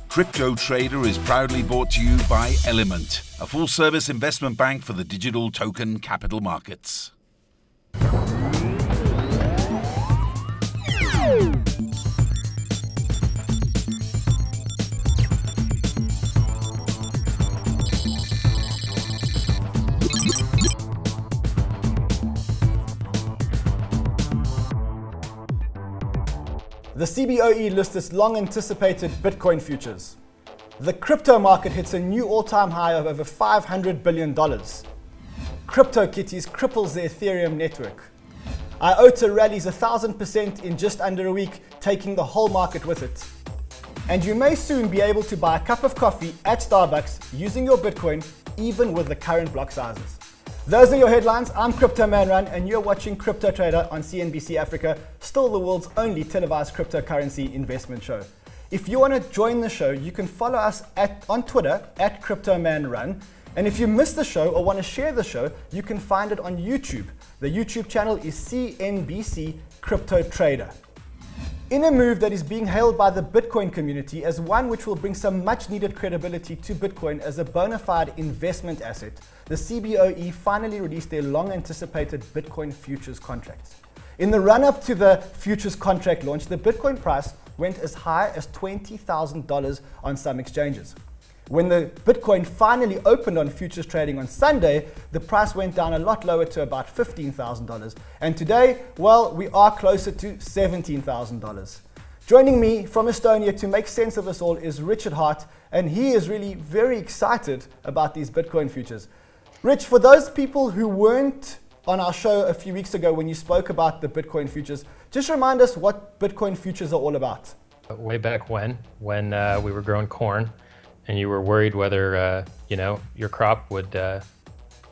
Crypto Trader is proudly brought to you by Element, a full-service investment bank for the digital token capital markets. The CBOE lists its long-anticipated Bitcoin futures. The crypto market hits a new all-time high of over $500 billion. CryptoKitties cripples the Ethereum network. IOTA rallies 1,000% in just under a week, taking the whole market with it. And you may soon be able to buy a cup of coffee at Starbucks using your Bitcoin, even with the current block sizes. Those are your headlines. I'm Crypto Man Run, and you're watching Crypto Trader on CNBC Africa, still the world's only televised cryptocurrency investment show. If you want to join the show, you can follow us on Twitter at Crypto Man Run. And if you missed the show or want to share the show, you can find it on YouTube. The YouTube channel is CNBC Crypto Trader. In a move that is being hailed by the Bitcoin community as one which will bring some much needed credibility to Bitcoin as a bona fide investment asset, the CBOE finally released their long anticipated Bitcoin futures contracts. In the run up to the futures contract launch, the Bitcoin price went as high as $20,000 on some exchanges. When the Bitcoin finally opened on futures trading on Sunday, the price went down a lot lower to about $15,000. And today, well, we are closer to $17,000. Joining me from Estonia to make sense of this all is Richard Hart, and he is really very excited about these Bitcoin futures. Rich, for those people who weren't on our show a few weeks ago when you spoke about the Bitcoin futures, just remind us what Bitcoin futures are all about. Way back when we were growing corn, and you were worried whether your crop would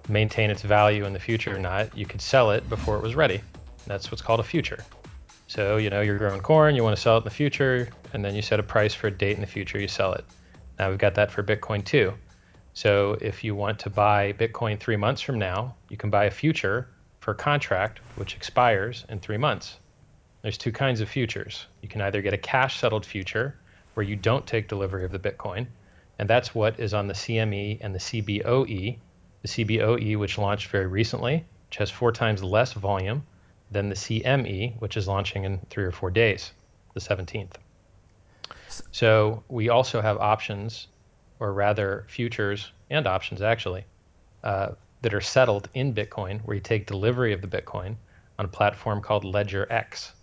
maintain its value in the future or not, you could sell it before it was ready. That's what's called a future. So you're growing corn, you want to sell it in the future, and then you set a price for a date in the future, you sell it. Now we've got that for Bitcoin too. So if you want to buy Bitcoin 3 months from now, you can buy a future for a contract which expires in 3 months. There's two kinds of futures. You can either get a cash settled future where you don't take delivery of the Bitcoin, and that's what is on the CME and the CBOE. The CBOE, which launched very recently, which has 4 times less volume than the CME, which is launching in 3 or 4 days, the 17th. So we also have options, or rather futures and options actually, that are settled in Bitcoin, where you take delivery of the Bitcoin on a platform called Ledger X.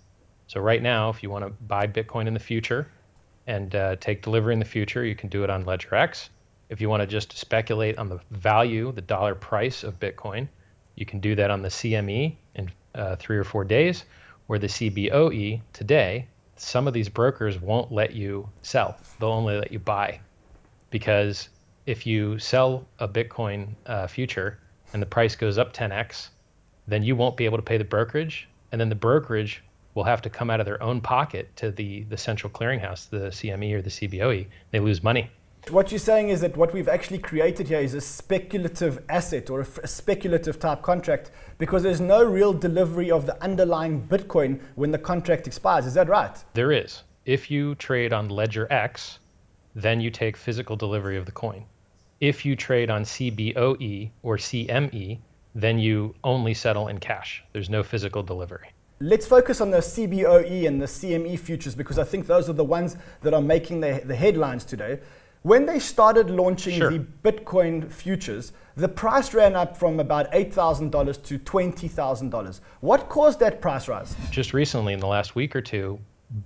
So right now, if you want to buy Bitcoin in the future and take delivery in the future, you can do it on Ledger X. If you want to just speculate on the value, the dollar price of Bitcoin, you can do that on the CME in 3 or 4 days, or the CBOE today. Some of these brokers won't let you sell. They'll only let you buy, because if you sell a Bitcoin future and the price goes up 10x, then you won't be able to pay the brokerage, and then the brokerage will have to come out of their own pocket to the central clearinghouse, the CME or the CBOE. They lose money. What you're saying is that what we've actually created here is a speculative asset, or a speculative type contract, because there's no real delivery of the underlying Bitcoin when the contract expires. Is that right? There is. If you trade on Ledger X, then you take physical delivery of the coin. If you trade on CBOE or CME, then you only settle in cash. There's no physical delivery. Let's focus on the CBOE and the CME futures, because I think those are the ones that are making the headlines today. When they started launching the Bitcoin futures, the price ran up from about $8,000 to $20,000. What caused that price rise? Just recently, in the last week or two,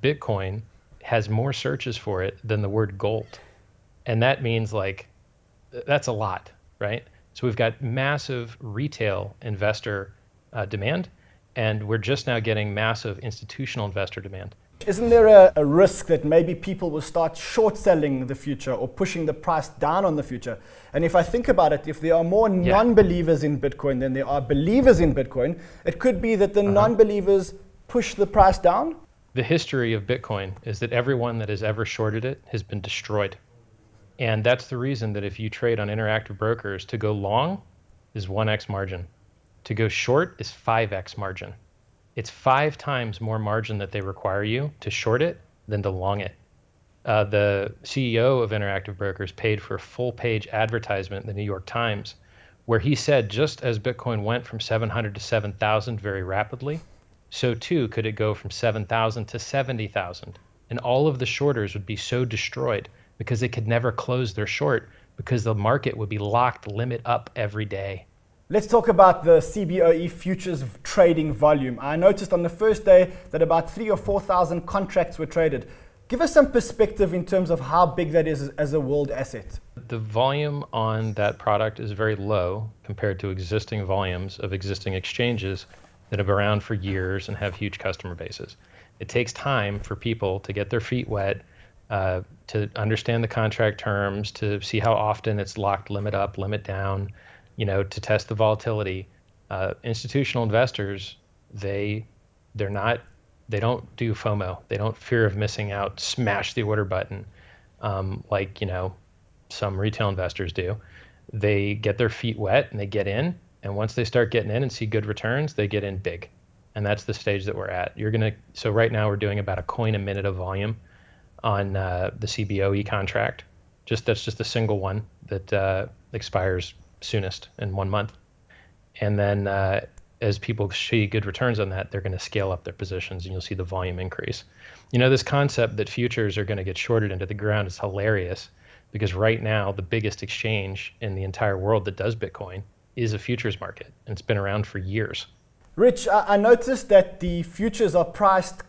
Bitcoin has more searches for it than the word gold. And that means that's a lot, right? So we've got massive retail investor demand, and we're just now getting massive institutional investor demand. Isn't there a risk that maybe people will start short selling the future or pushing the price down on the future? And if I think about it, if there are more non-believers in Bitcoin than there are believers in Bitcoin, it could be that the non-believers push the price down? The history of Bitcoin is that everyone that has ever shorted it has been destroyed. And that's the reason that if you trade on Interactive Brokers, to go long is 1x margin. To go short is 5x margin. It's 5 times more margin that they require you to short it than to long it. The CEO of Interactive Brokers paid for a full-page advertisement in the New York Times, where he said just as Bitcoin went from 700 to 7,000 very rapidly, so too could it go from 7,000 to 70,000. And all of the shorters would be so destroyed because they could never close their short because the market would be locked limit up every day. Let's talk about the CBOE futures trading volume. I noticed on the first day that about 3,000 or 4,000 contracts were traded. Give us some perspective in terms of how big that is as a world asset. The volume on that product is very low compared to existing volumes of existing exchanges that have been around for years and have huge customer bases. It takes time for people to get their feet wet, to understand the contract terms, to see how often it's locked limit up, limit down, to test the volatility. Institutional investors, they don't do FOMO. They don't fear of missing out, smash the order button, like some retail investors do. They get their feet wet and they get in, and once they start getting in and see good returns, they get in big. And that's the stage that we're at. So right now we're doing about a coin a minute of volume on the CBOE contract. That's just a single one that expires soonest in 1 month. And then as people see good returns on that, they're going to scale up their positions and you'll see the volume increase. This concept that futures are going to get shorted into the ground is hilarious, because right now the biggest exchange in the entire world that does Bitcoin is a futures market, and it's been around for years. Rich, I noticed that the futures are priced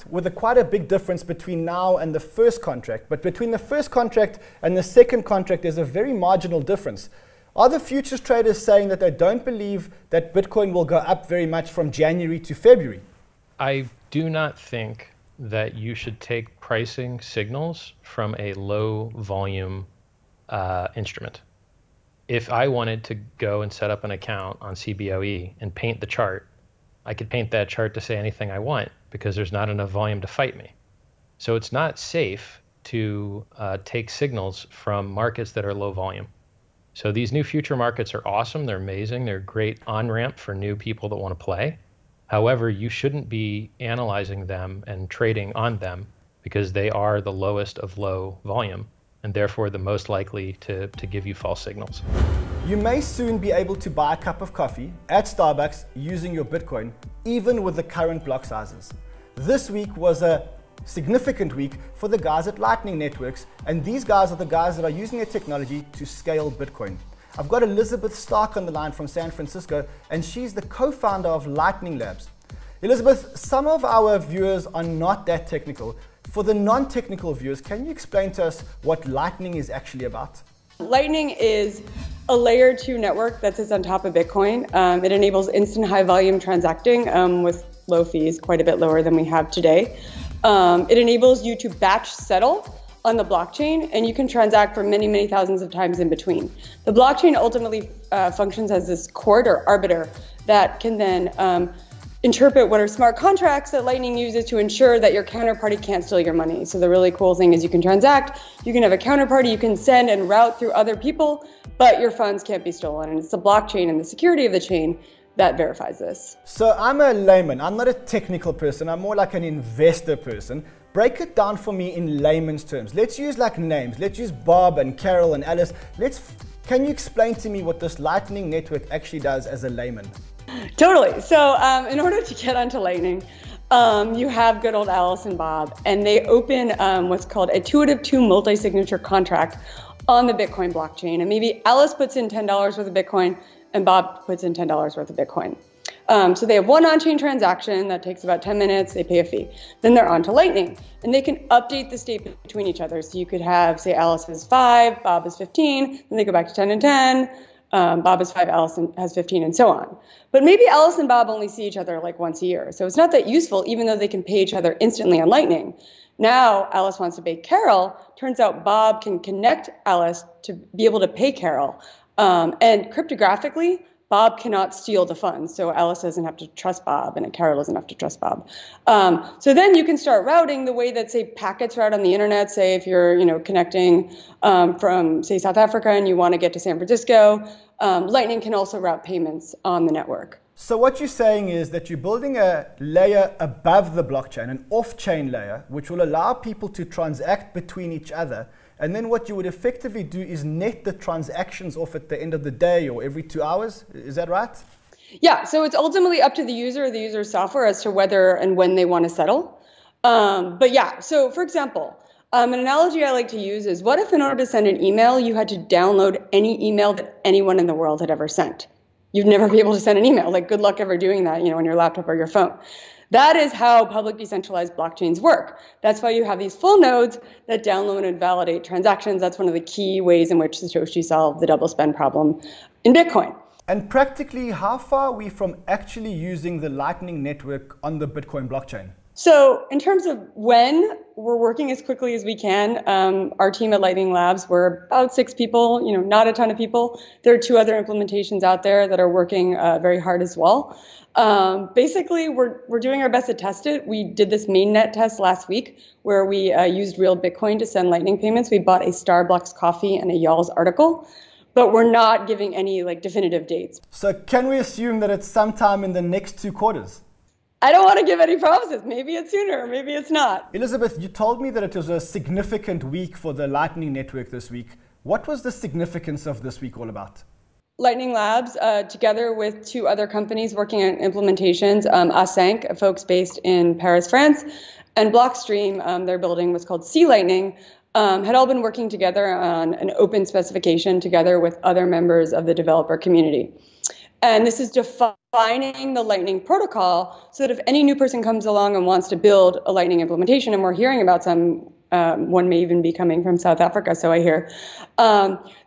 with quite a big difference between now and the first contract. But between the first contract and the second contract, there's a very marginal difference. Are the futures traders saying that they don't believe that Bitcoin will go up very much from January to February? I do not think that you should take pricing signals from a low volume instrument. If I wanted to go and set up an account on CBOE and paint the chart, I could paint that chart to say anything I want because there's not enough volume to fight me. So it's not safe to take signals from markets that are low volume. So these new future markets are awesome. They're amazing. They're a great on-ramp for new people that want to play. However, you shouldn't be analyzing them and trading on them because they are the lowest of low volume and therefore the most likely to give you false signals. You may soon be able to buy a cup of coffee at Starbucks using your Bitcoin, even with the current block sizes. This week was a significant week for the guys at Lightning Networks, and these guys are the guys that are using their technology to scale Bitcoin. I've got Elizabeth Stark on the line from San Francisco, and she's the co-founder of Lightning Labs. Elizabeth, some of our viewers are not that technical. For the non-technical viewers, can you explain to us what Lightning is actually about? Lightning is a layer 2 network that sits on top of Bitcoin. It enables instant high volume transacting with low fees, quite a bit lower than we have today. It enables you to batch settle on the blockchain, and you can transact for many, many thousands of times in between. The blockchain ultimately functions as this court or arbiter that can then interpret what are smart contracts that Lightning uses to ensure that your counterparty can't steal your money. So the really cool thing is you can transact, you can have a counterparty, you can send and route through other people, but your funds can't be stolen. And it's the blockchain and the security of the chain that verifies this. So I'm a layman, I'm not a technical person, I'm more like an investor person. Break it down for me in layman's terms. Let's use like names. Let's use Bob and Carol and Alice. Can you explain to me what this Lightning Network actually does as a layman? Totally. So in order to get onto Lightning, you have good old Alice and Bob, and they open what's called a 2-2 multi-signature contract on the Bitcoin blockchain. And maybe Alice puts in $10 worth of Bitcoin and Bob puts in $10 worth of Bitcoin. So they have one on-chain transaction that takes about 10 minutes, they pay a fee. Then they're on to Lightning, and they can update the state between each other. So you could have, say, Alice is 5, Bob is 15, then they go back to 10 and 10, Bob is 5, Alice has 15, and so on. But maybe Alice and Bob only see each other like once a year. So it's not that useful, even though they can pay each other instantly on Lightning. Now Alice wants to pay Carol. Turns out Bob can connect Alice to be able to pay Carol. And cryptographically, Bob cannot steal the funds. So Alice doesn't have to trust Bob, and Carol doesn't have to trust Bob. So then you can start routing the way that, say, packets route on the internet. Say if you're connecting from, say, South Africa and you want to get to San Francisco, Lightning can also route payments on the network. So what you're saying is that you're building a layer above the blockchain, an off-chain layer, which will allow people to transact between each other. And then what you would effectively do is net the transactions off at the end of the day or every 2 hours. Is that right? Yeah, so it's ultimately up to the user or the user's software as to whether and when they want to settle. But yeah, so for example, an analogy I like to use is, what if in order to send an email, you had to download any email that anyone in the world had ever sent? You'd never be able to send an email. Like, good luck ever doing that, on your laptop or your phone. That is how public decentralized blockchains work. That's why you have these full nodes that download and validate transactions. That's one of the key ways in which Satoshi solved the double spend problem in Bitcoin. And practically, how far are we from actually using the Lightning Network on the Bitcoin blockchain? So in terms of when, we're working as quickly as we can. Our team at Lightning Labs, we're about 6 people, not a ton of people. There are 2 other implementations out there that are working very hard as well. Basically, we're doing our best to test it. We did this mainnet test last week where we used real Bitcoin to send Lightning payments. We bought a Starbucks coffee and a Y'all's article, but we're not giving any definitive dates. So can we assume that it's sometime in the next 2 quarters? I don't want to give any promises. Maybe it's sooner, maybe it's not. Elizabeth, you told me that it was a significant week for the Lightning Network this week. What was the significance of this week all about? Lightning Labs, together with 2 other companies working on implementations, A5, folks based in Paris, France, and Blockstream, their building was called Sea Lightning, had all been working together on an open specification together with other members of the developer community. And this is defining the Lightning protocol so that if any new person comes along and wants to build a Lightning implementation, and we're hearing about some, one may even be coming from South Africa, so I hear,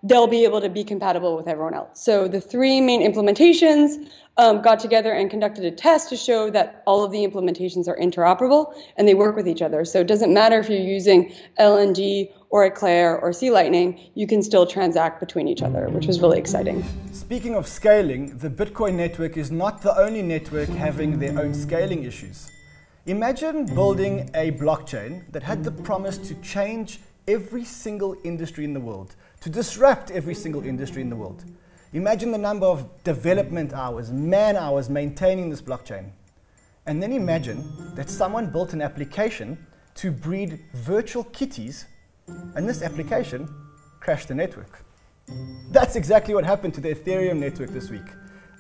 they'll be able to be compatible with everyone else. So the 3 main implementations got together and conducted a test to show that all of the implementations are interoperable and they work with each other. So it doesn't matter if you're using LND or Eclair or Sea Lightning, you can still transact between each other, which was really exciting. Speaking of scaling, the Bitcoin network is not the only network having their own scaling issues. Imagine building a blockchain that had the promise to change every single industry in the world, to disrupt every single industry in the world. Imagine the number of development hours, man hours maintaining this blockchain. And then imagine that someone built an application to breed virtual kitties, and this application crashed the network. That's exactly what happened to the Ethereum network this week.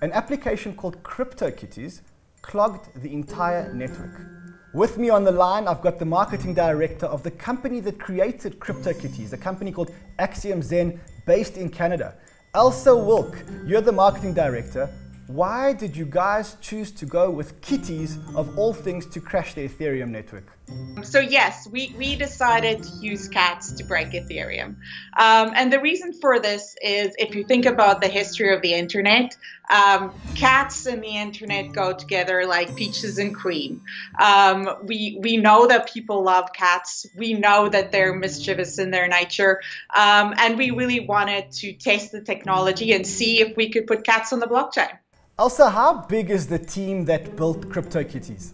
An application called Kitties clogged the entire network. With me on the line, I've got the marketing director of the company that created Kitties, a company called Axiom Zen, based in Canada. Elsa Wilk, you're the marketing director. Why did you guys choose to go with kitties of all things to crash the Ethereum network? So yes, we decided to use cats to break Ethereum. And the reason for this is, if you think about the history of the internet, cats and the internet go together like peaches and cream. We know that people love cats. We know that they're mischievous in their nature. And we really wanted to test the technology and see if we could put cats on the blockchain. Elsa, how big is the team that built Kitties?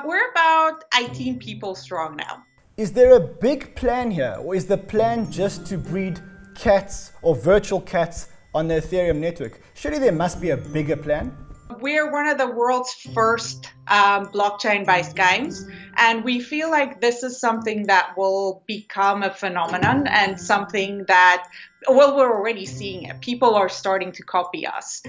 We're about 18 people strong now. Is there a big plan here, or is the plan just to breed cats or virtual cats on the Ethereum network? Surely there must be a bigger plan. We're one of the world's first blockchain-based games, and we feel like this is something that will become a phenomenon and something that, well, we're already seeing it. People are starting to copy us.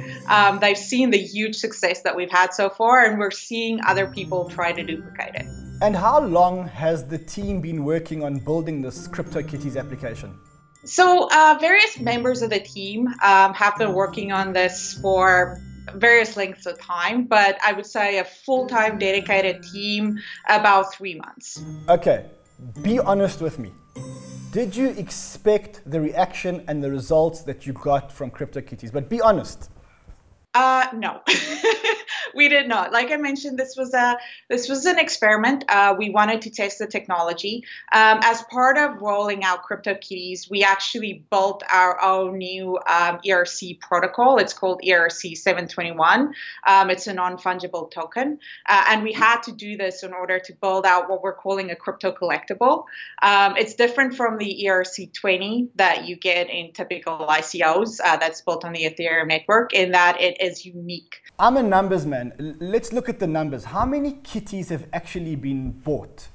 They've seen the huge success that we've had so far, and we're seeing other people try to duplicate it. And how long has the team been working on building this Kitties application? So various members of the team have been working on this for various lengths of time, but I would say a full-time dedicated team, about 3 months. Okay, be honest with me. Did you expect the reaction and the results that you got from Kitties? But be honest. No. We did not. Like I mentioned, this was an experiment. We wanted to test the technology. As part of rolling out CryptoKitties, we actually built our own new ERC protocol. It's called ERC 721. It's a non-fungible token, and we had to do this in order to build out what we're calling a crypto collectible. It's different from the ERC 20 that you get in typical ICOs that's built on the Ethereum network, in that it is unique. I'm a numbers man. Let's look at the numbers. How many kitties have actually been bought?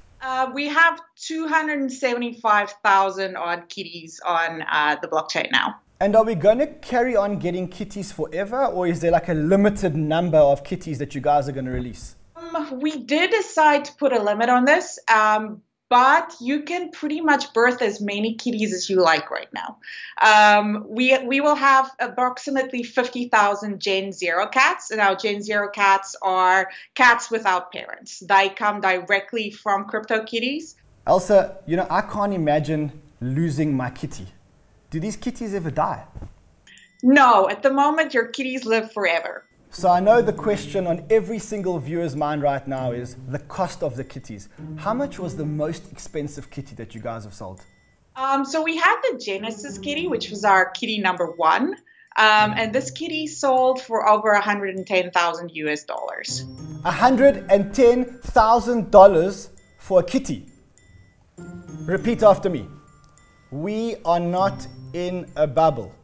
We have 275,000 odd kitties on the blockchain now. And are we going to carry on getting kitties forever, or is there like a limited number of kitties that you guys are going to release? We did decide to put a limit on this, but you can pretty much birth as many kitties as you like right now. We will have approximately 50,000 Gen 0 cats, and our Gen 0 cats are cats without parents. They come directly from CryptoKitties. Elsa, you know, I can't imagine losing my kitty. Do these kitties ever die? No, at the moment your kitties live forever. So I know the question on every single viewer's mind right now is the cost of the kitties. How much was the most expensive kitty that you guys have sold? So we had the Genesis kitty, which was our kitty number 1. And this kitty sold for over $110,000 US. $110,000 for a kitty. Repeat after me. We are not in a bubble.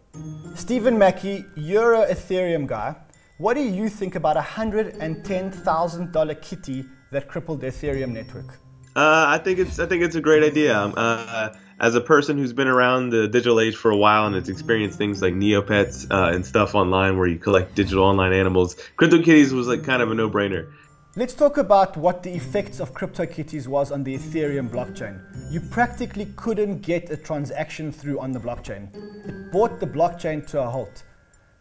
Stephen Mackey, you're an Ethereum guy. What do you think about a $110,000 kitty that crippled the Ethereum network? I think it's a great idea. As a person who's been around the digital age for a while and has experienced things like Neopets and stuff online where you collect digital online animals, CryptoKitties was like kind of a no-brainer. Let's talk about what the effects of CryptoKitties was on the Ethereum blockchain. You practically couldn't get a transaction through on the blockchain. It brought the blockchain to a halt.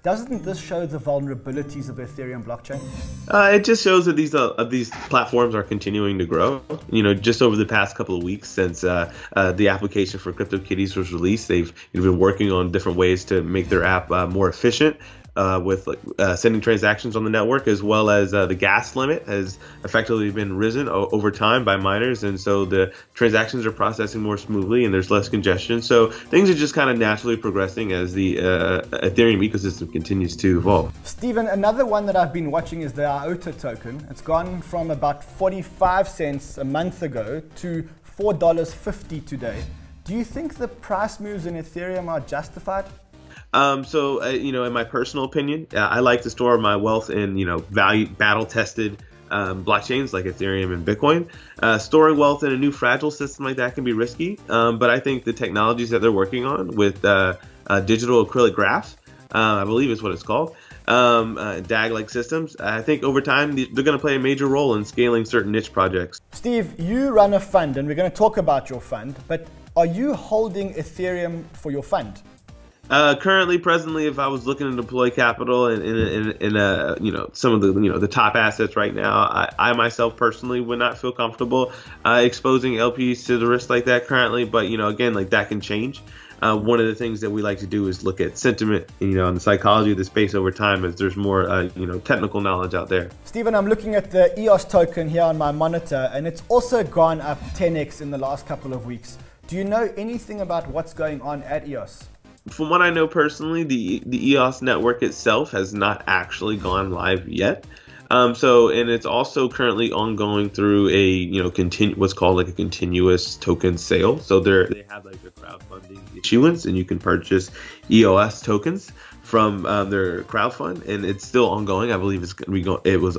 Doesn't this show the vulnerabilities of the Ethereum blockchain? It just shows that these platforms are continuing to grow. You know, just over the past couple of weeks since the application for CryptoKitties was released, they've been working on different ways to make their app more efficient. With sending transactions on the network, as well as the gas limit has effectively been risen over time by miners, and so the transactions are processing more smoothly and there's less congestion. So things are just kind of naturally progressing as the Ethereum ecosystem continues to evolve. Stephen, another one that I've been watching is the IOTA token. It's gone from about 45 cents a month ago to $4.50 today. Do you think the price moves in Ethereum are justified? You know, in my personal opinion, I like to store my wealth in, you know, battle-tested blockchains like Ethereum and Bitcoin. Storing wealth in a new fragile system like that can be risky, but I think the technologies that they're working on with digital acrylic graphs, I believe is what it's called, DAG-like systems, I think over time they're going to play a major role in scaling certain niche projects. Steve, you run a fund, and we're going to talk about your fund, but are you holding Ethereum for your fund? Presently, if I was looking to deploy capital in you know, some of the, you know, the top assets right now, I myself personally would not feel comfortable exposing LPs to the risk like that currently. But, you know, again, like that can change. One of the things that we like to do is look at sentiment, you know, and the psychology of the space over time as there's more, you know, technical knowledge out there. Stephen, I'm looking at the EOS token here on my monitor, and it's also gone up 10x in the last couple of weeks. Do you know anything about what's going on at EOS? From what I know personally, the EOS network itself has not actually gone live yet. And it's also currently ongoing through a, you know, what's called like a continuous token sale. So they have like a crowdfunding issuance, and you can purchase EOS tokens from their crowdfund, and it's still ongoing. I believe it was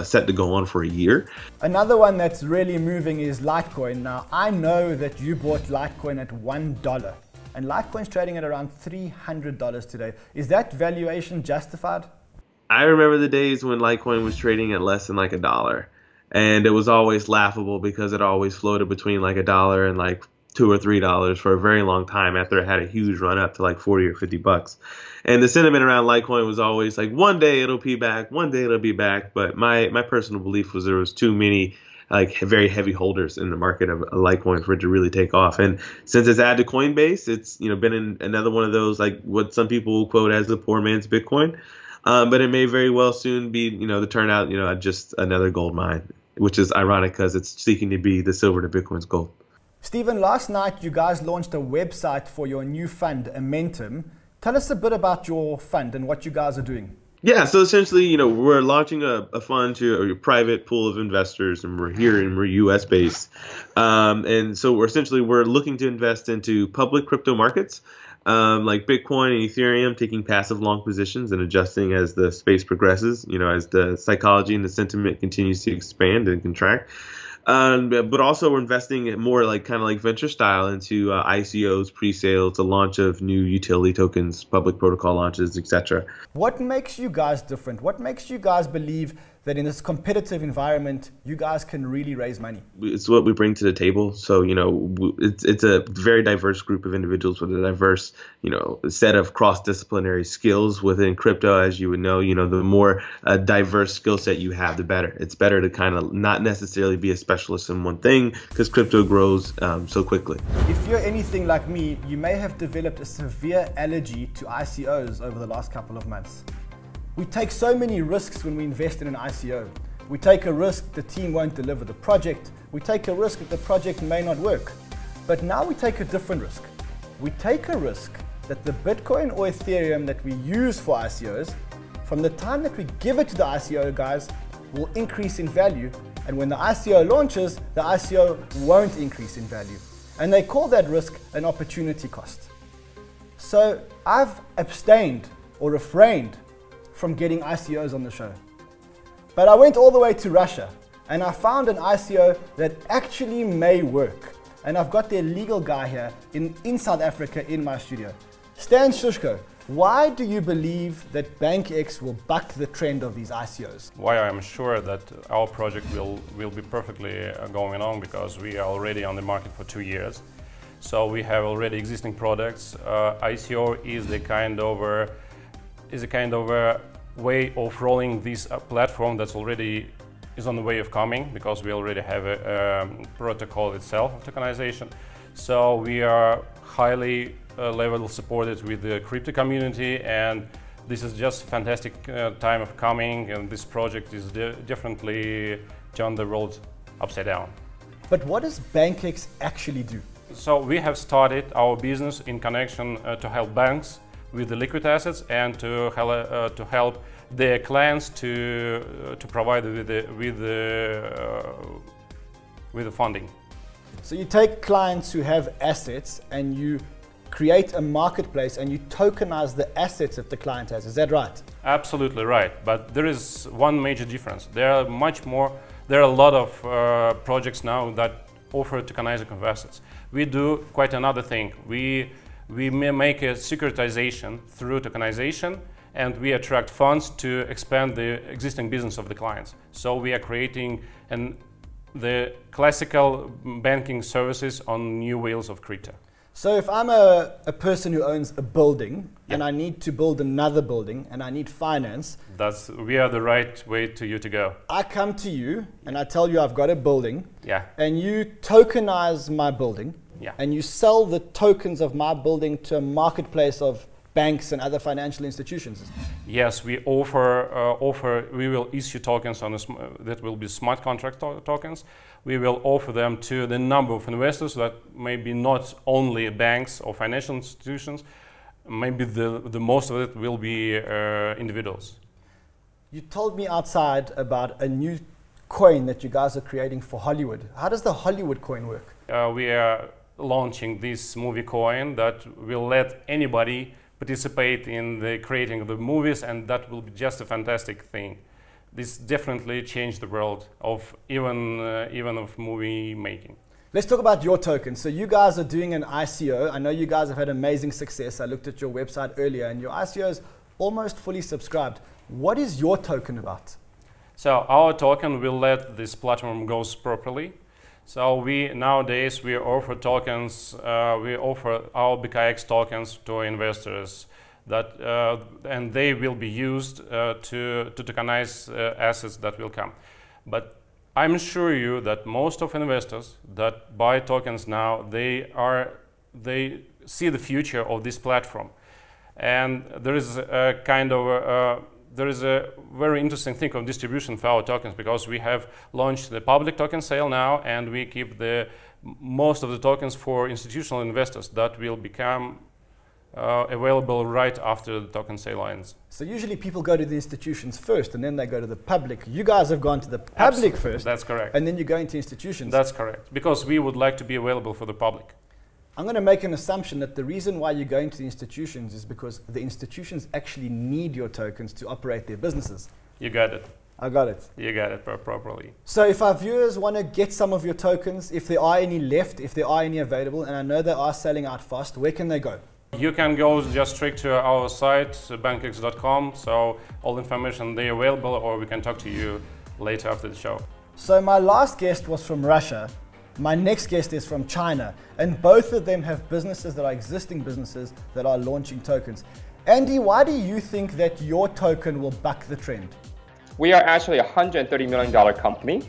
set to go on for a year. Another one that's really moving is Litecoin. Now, I know that you bought Litecoin at $1. And Litecoin's trading at around $300 today. Is that valuation justified? I remember the days when Litecoin was trading at less than like $1. And it was always laughable because it always floated between like $1 and like $2 or $3 for a very long time after it had a huge run up to like 40 or 50 bucks. And the sentiment around Litecoin was always like, one day it'll be back, one day it'll be back. But my personal belief was there was too many like very heavy holders in the market of Litecoin for it to really take off. And since it's added to Coinbase, it's, you know, been in another one of those, like what some people will quote as the poor man's Bitcoin. but it may very well soon be, the turnout, just another gold mine, which is ironic because it's seeking to be the silver to Bitcoin's gold. Stephen, last night you guys launched a website for your new fund, Amentum. Tell us a bit about your fund and what you guys are doing. Yeah, so essentially, we're launching a fund to a private pool of investors, and we're US based. And so we're looking to invest into public crypto markets, like Bitcoin and Ethereum, taking passive long positions and adjusting as the space progresses, as the psychology and the sentiment continues to expand and contract. But also we're investing more kind of like venture style into ICOs, pre-sales, the launch of new utility tokens, public protocol launches, etc. What makes you guys different? What makes you guys believe that in this competitive environment, you guys can really raise money? It's what we bring to the table. So, it's a very diverse group of individuals with a diverse, set of cross-disciplinary skills within crypto. As you would know, the more diverse skill set you have, the better. It's better to kind of not necessarily be a specialist in one thing because crypto grows so quickly. If you're anything like me, you may have developed a severe allergy to ICOs over the last couple of months. We take so many risks when we invest in an ICO. We take a risk the team won't deliver the project. We take a risk that the project may not work. But now we take a different risk. We take a risk that the Bitcoin or Ethereum that we use for ICOs, from the time that we give it to the ICO guys, will increase in value. And when the ICO launches, the ICO won't increase in value. And they call that risk an opportunity cost. So I've abstained or refrained from getting ICOs on the show. But I went all the way to Russia and I found an ICO that actually may work. And I've got their legal guy here in South Africa in my studio. Stan Shushko, why do you believe that BankX will buck the trend of these ICOs? Why I'm sure that our project will be perfectly going on, because we are already on the market for 2 years. So we have already existing products. ICO is a kind of a way of rolling this platform that's already is on the way of coming, because we already have a protocol itself of tokenization. So we are highly level supported with the crypto community, and this is just a fantastic time of coming, and this project is definitely turned the world upside down. But what does BankX actually do? So we have started our business in connection to help banks with the liquid assets and to help their clients to provide with the funding. So you take clients who have assets and you create a marketplace and you tokenize the assets that the client has. Is that right? Absolutely right. But there is one major difference. There are a lot of projects now that offer tokenizing of assets. We do quite another thing. We may make a securitization through tokenization, and we attract funds to expand the existing business of the clients. So we are creating the classical banking services on new wheels of crypto. So if I'm a person who owns a building, and I need to build another building and I need finance, we are the right way to you to go. I come to you and I tell you I've got a building, and you tokenize my building, and you sell the tokens of my building to a marketplace of banks and other financial institutions. Yes, we we will issue tokens that will be smart contract tokens. We will offer them to the number of investors that maybe not only banks or financial institutions, maybe the most of it will be individuals. You told me outside about a new coin that you guys are creating for Hollywood. How does the Hollywood coin work? We are launching this movie coin that will let anybody participate in the creating of the movies, and that will be just a fantastic thing. This definitely changed the world of even of movie making. Let's talk about your token. So you guys are doing an ICO. I know you guys have had amazing success. I looked at your website earlier and your ICO is almost fully subscribed. What is your token about? So our token will let this platform go properly. So nowadays we offer tokens, we offer our BKX tokens to investors and they will be used to tokenize assets that will come. But I'm sure you that most of investors that buy tokens now, they see the future of this platform. And there is a kind of there is a very interesting thing of distribution for our tokens, because we have launched the public token sale now, and we keep most of the tokens for institutional investors that will become available right after the token sale ends. So usually people go to the institutions first and then they go to the public. You guys have gone to the public first. That's correct. And then you go into institutions. That's correct, because we would like to be available for the public. I'm going to make an assumption that the reason why you're going to the institutions is because the institutions actually need your tokens to operate their businesses. You got it. I got it. You got it properly. So if our viewers want to get some of your tokens, if there are any left, if there are any available, and I know they are selling out fast, where can they go? You can go just straight to our site, bankex.com, so all information there available, or we can talk to you later after the show. So my last guest was from Russia. My next guest is from China, and both of them have businesses that are existing businesses that are launching tokens. Andy, why do you think that your token will buck the trend? We are actually a $130 million company.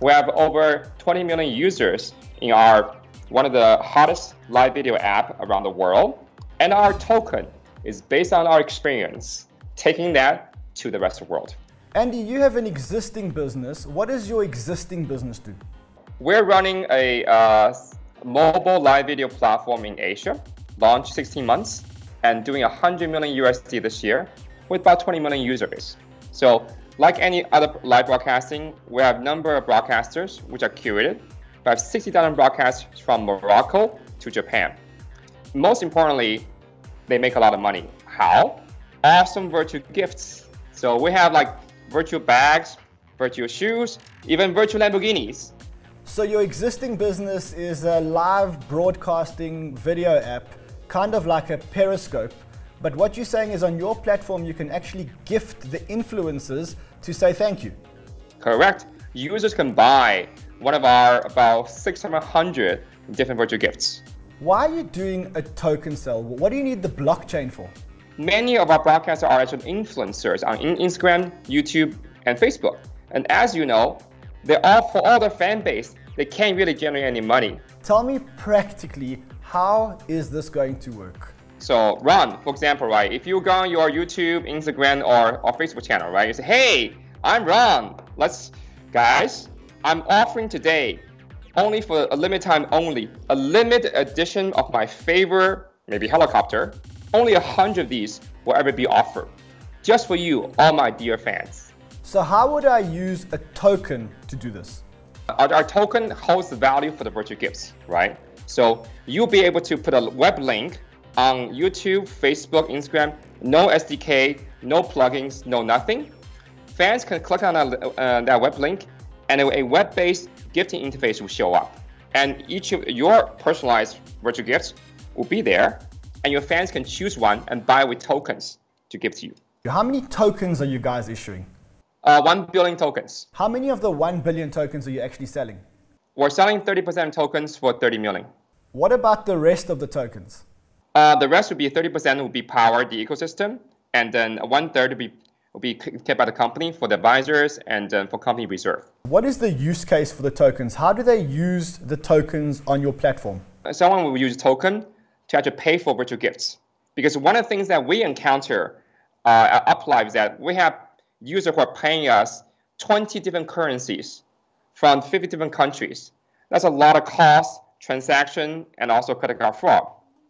We have over 20 million users in one of the hottest live video app around the world. And our token is based on our experience, taking that to the rest of the world. Andy, you have an existing business. What does your existing business do? We're running a mobile live video platform in Asia, launched 16 months, and doing 100 million USD this year with about 20 million users. So like any other live broadcasting, we have a number of broadcasters which are curated. We have 60,000 broadcasters from Morocco to Japan. Most importantly, they make a lot of money. How? Awesome virtual gifts. So we have like virtual bags, virtual shoes, even virtual Lamborghinis. So your existing business is a live broadcasting video app, kind of like a Periscope. But what you're saying is on your platform, you can actually gift the influencers to say thank you. Correct. Users can buy one of our about 600 different virtual gifts. Why are you doing a token sale? What do you need the blockchain for? Many of our broadcasters are actually influencers on Instagram, YouTube, and Facebook. And as you know, for all their fan base, they can't really generate any money. Tell me practically, how is this going to work? So Ron, for example, right, if you go on your YouTube, Instagram, or Facebook channel, right, you say, hey, I'm Ron. Guys, I'm offering today, only for a limited time only, a limited edition of my favorite, maybe helicopter. Only 100 of these will ever be offered. Just for you, all my dear fans. So how would I use a token to do this? Our token holds the value for the virtual gifts, right? So you'll be able to put a web link on YouTube, Facebook, Instagram, no SDK, no plugins, no nothing. Fans can click on that web link, and a web-based gifting interface will show up. And each of your personalized virtual gifts will be there, and your fans can choose one and buy with tokens to give to you. How many tokens are you guys issuing? 1 billion tokens. How many of the 1 billion tokens are you actually selling? We're selling 30% tokens for 30 million. What about the rest of the tokens? The rest would be 30% will be power the ecosystem, and then 1/3 will be kept by the company for the advisors and for company reserve. What is the use case for the tokens? How do they use the tokens on your platform? Someone will use token to actually pay for virtual gifts. Because one of the things that we encounter at UpLive is that we have users who are paying us 20 different currencies from 50 different countries. That's a lot of cost, transaction, and also credit card fraud.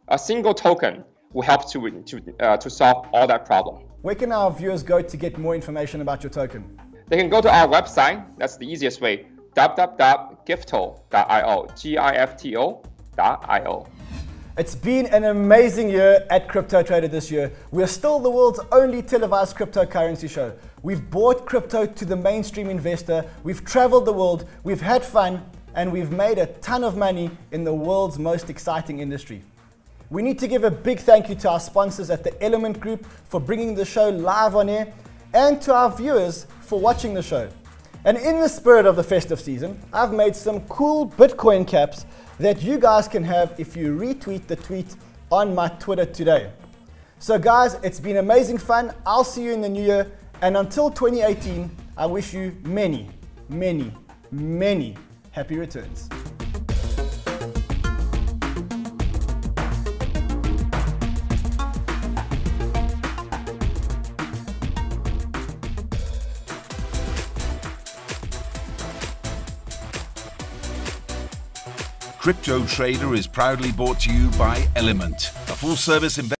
A single token will help to solve all that problem. Where can our viewers go to get more information about your token? They can go to our website. That's the easiest way, www.gifto.io, Gifto.io. It's been an amazing year at Crypto Trader this year. We're still the world's only televised cryptocurrency show. We've brought crypto to the mainstream investor, we've traveled the world, we've had fun, and we've made a ton of money in the world's most exciting industry. We need to give a big thank you to our sponsors at the Element Group for bringing the show live on air, and to our viewers for watching the show. And in the spirit of the festive season, I've made some cool Bitcoin caps that you guys can have if you retweet the tweet on my Twitter today. So guys, it's been amazing fun. I'll see you in the new year. And until 2018, I wish you many, many, many happy returns. Crypto Trader is proudly brought to you by Element, a full-service investment